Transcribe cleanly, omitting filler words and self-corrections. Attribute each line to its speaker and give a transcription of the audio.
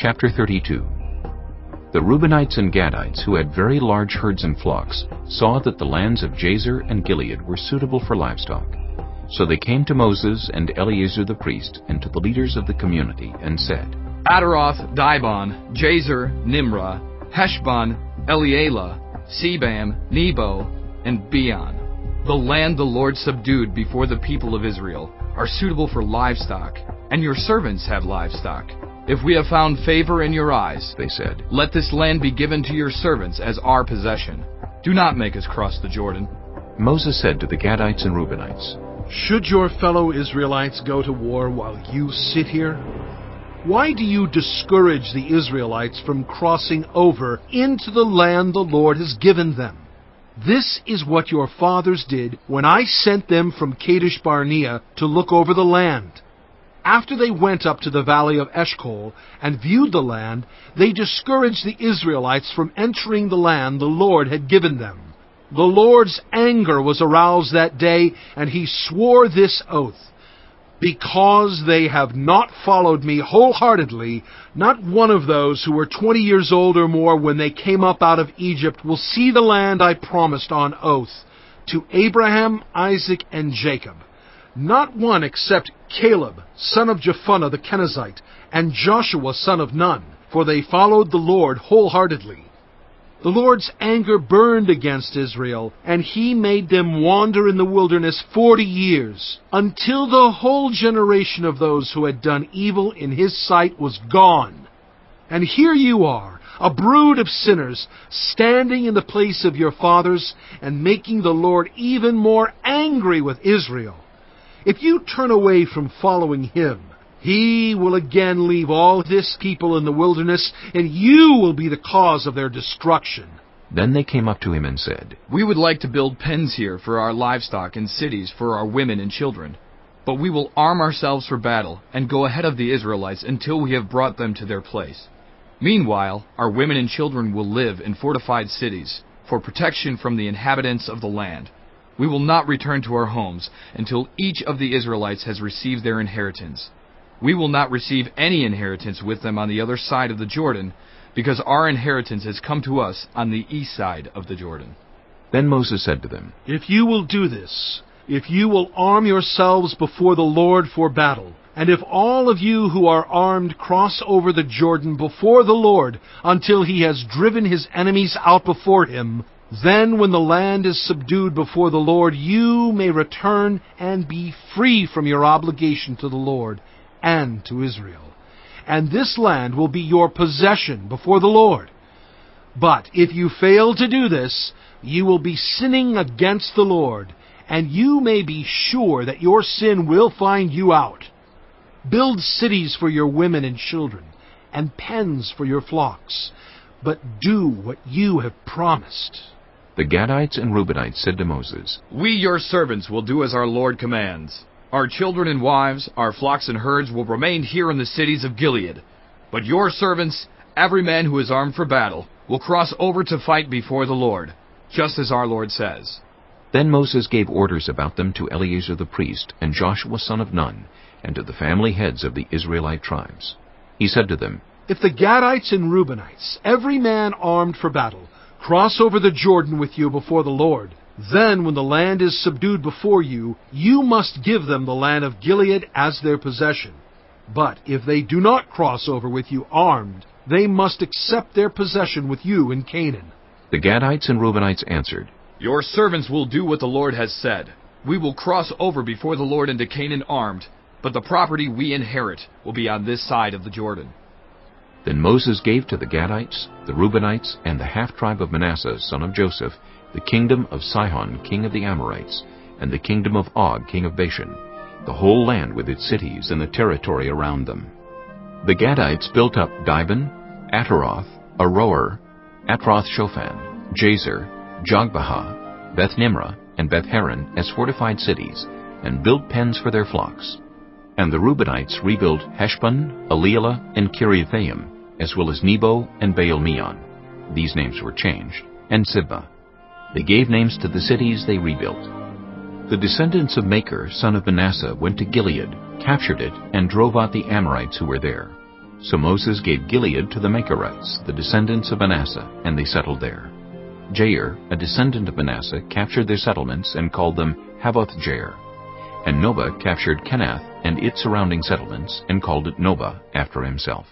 Speaker 1: Chapter 32. The Reubenites and Gadites, who had very large herds and flocks, saw that the lands of Jazer and Gilead were suitable for livestock. So they came to Moses and Eleazar the priest, and to the leaders of the community, and said,
Speaker 2: Ataroth, Dibon, Jazer, Nimrah, Heshbon, Elealeh, Sebam, Nebo, and Beon. The land the Lord subdued before the people of Israel are suitable for livestock, and your servants have livestock. If we have found favor in your eyes, they said, let this land be given to your servants as our possession. Do not make us cross the Jordan.
Speaker 1: Moses said to the Gadites and Reubenites,
Speaker 3: Should your fellow Israelites go to war while you sit here? Why do you discourage the Israelites from crossing over into the land the Lord has given them? This is what your fathers did when I sent them from Kadesh Barnea to look over the land. After they went up to the valley of Eshcol and viewed the land, they discouraged the Israelites from entering the land the Lord had given them. The Lord's anger was aroused that day, and he swore this oath. Because they have not followed me wholeheartedly, not one of those who were 20 years old or more when they came up out of Egypt will see the land I promised on oath to Abraham, Isaac, and Jacob. Not one except Caleb, son of Jephunneh the Kenizzite, and Joshua, son of Nun, for they followed the Lord wholeheartedly. The Lord's anger burned against Israel, and he made them wander in the wilderness 40 years, until the whole generation of those who had done evil in his sight was gone. And here you are, a brood of sinners, standing in the place of your fathers, and making the Lord even more angry with Israel. If you turn away from following him, he will again leave all this people in the wilderness, and you will be the cause of their destruction.
Speaker 1: Then they came up to him and said,
Speaker 2: We would like to build pens here for our livestock and cities for our women and children. But we will arm ourselves for battle and go ahead of the Israelites until we have brought them to their place. Meanwhile, our women and children will live in fortified cities for protection from the inhabitants of the land. We will not return to our homes until each of the Israelites has received their inheritance. We will not receive any inheritance with them on the other side of the Jordan, because our inheritance has come to us on the east side of the Jordan.
Speaker 1: Then Moses said to them,
Speaker 3: If you will do this, if you will arm yourselves before the Lord for battle, and if all of you who are armed cross over the Jordan before the Lord until he has driven his enemies out before him, then when the land is subdued before the Lord, you may return and be free from your obligation to the Lord and to Israel. And this land will be your possession before the Lord. But if you fail to do this, you will be sinning against the Lord, and you may be sure that your sin will find you out. Build cities for your women and children, and pens for your flocks, but do what you have promised.
Speaker 1: The Gadites and Reubenites said to Moses,
Speaker 2: We, your servants, will do as our Lord commands. Our children and wives, our flocks and herds will remain here in the cities of Gilead. But your servants, every man who is armed for battle, will cross over to fight before the Lord, just as our Lord says.
Speaker 1: Then Moses gave orders about them to Eleazar the priest, and Joshua son of Nun, and to the family heads of the Israelite tribes. He said to them,
Speaker 3: If the Gadites and Reubenites, every man armed for battle, cross over the Jordan with you before the Lord, then when the land is subdued before you, you must give them the land of Gilead as their possession. But if they do not cross over with you armed, they must accept their possession with you in Canaan.
Speaker 1: The Gadites and Reubenites answered,
Speaker 2: Your servants will do what the Lord has said. We will cross over before the Lord into Canaan armed, but the property we inherit will be on this side of the Jordan.
Speaker 1: Then Moses gave to the Gadites, the Reubenites, and the half-tribe of Manasseh, son of Joseph, the kingdom of Sihon, king of the Amorites, and the kingdom of Og, king of Bashan, the whole land with its cities and the territory around them. The Gadites built up Dibon, Ataroth, Aroer, Atroth-Shophan, Jazer, Jogbehah, Beth-Nimrah, and Beth-Haran as fortified cities, and built pens for their flocks. And the Reubenites rebuilt Heshbon, Elealeh, and Kiriathaim, as well as Nebo and Baal-Meon. These names were changed, and Sibmah. They gave names to the cities they rebuilt. The descendants of Machir, son of Manasseh, went to Gilead, captured it, and drove out the Amorites who were there. So Moses gave Gilead to the Macharites, the descendants of Manasseh, and they settled there. Jair, a descendant of Manasseh, captured their settlements and called them Havoth-Jair. And Nobah captured Kenath and its surrounding settlements and called it Nobah after himself.